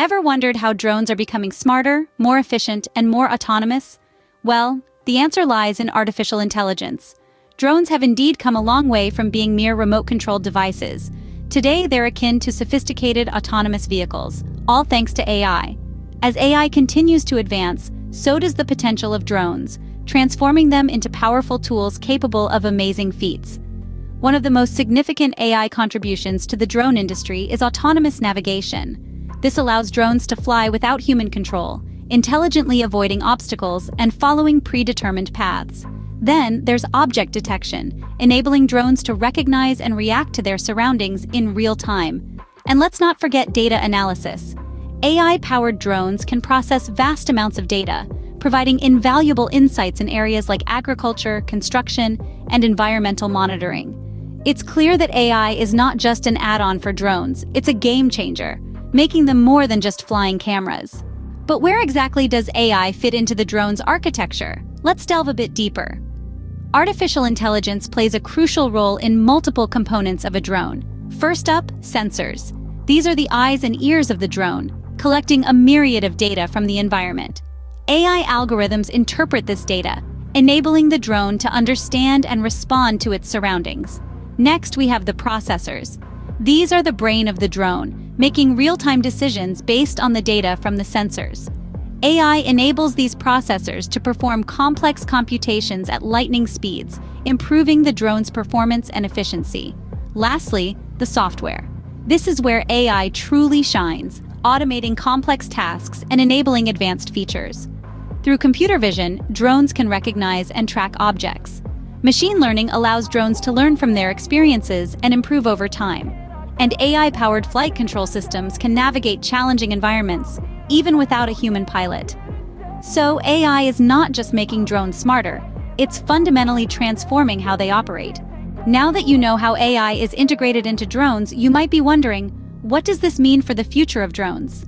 Ever wondered how drones are becoming smarter, more efficient, and more autonomous? Well, the answer lies in artificial intelligence. Drones have indeed come a long way from being mere remote-controlled devices. Today, they're akin to sophisticated autonomous vehicles, all thanks to AI. As AI continues to advance, so does the potential of drones, transforming them into powerful tools capable of amazing feats. One of the most significant AI contributions to the drone industry is autonomous navigation. This allows drones to fly without human control, intelligently avoiding obstacles and following predetermined paths. Then there's object detection, enabling drones to recognize and react to their surroundings in real time. And let's not forget data analysis. AI-powered drones can process vast amounts of data, providing invaluable insights in areas like agriculture, construction, and environmental monitoring. It's clear that AI is not just an add-on for drones, it's a game changer, making them more than just flying cameras. But where exactly does AI fit into the drone's architecture? Let's delve a bit deeper. Artificial intelligence plays a crucial role in multiple components of a drone. First up, sensors. These are the eyes and ears of the drone, collecting a myriad of data from the environment. AI algorithms interpret this data, enabling the drone to understand and respond to its surroundings. Next, we have the processors. These are the brain of the drone, making real-time decisions based on the data from the sensors. AI enables these processors to perform complex computations at lightning speeds, improving the drone's performance and efficiency. Lastly, the software. This is where AI truly shines, automating complex tasks and enabling advanced features. Through computer vision, drones can recognize and track objects. Machine learning allows drones to learn from their experiences and improve over time. And AI-powered flight control systems can navigate challenging environments, even without a human pilot. So AI is not just making drones smarter, it's fundamentally transforming how they operate. Now that you know how AI is integrated into drones, you might be wondering, what does this mean for the future of drones?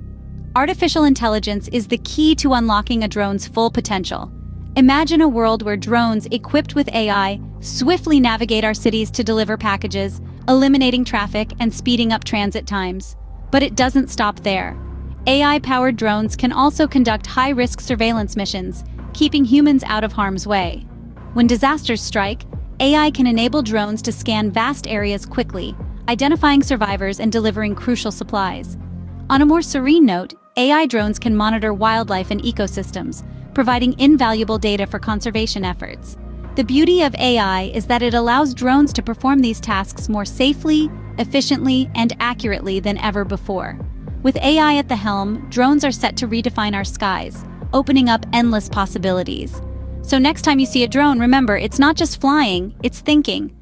Artificial intelligence is the key to unlocking a drone's full potential. Imagine a world where drones equipped with AI swiftly navigate our cities to deliver packages, eliminating traffic and speeding up transit times. But it doesn't stop there. AI-powered drones can also conduct high-risk surveillance missions, keeping humans out of harm's way. When disasters strike, AI can enable drones to scan vast areas quickly, identifying survivors and delivering crucial supplies. On a more serene note, AI drones can monitor wildlife and ecosystems, providing invaluable data for conservation efforts. The beauty of AI is that it allows drones to perform these tasks more safely, efficiently, and accurately than ever before. With AI at the helm, drones are set to redefine our skies, opening up endless possibilities. So next time you see a drone, remember, it's not just flying, it's thinking.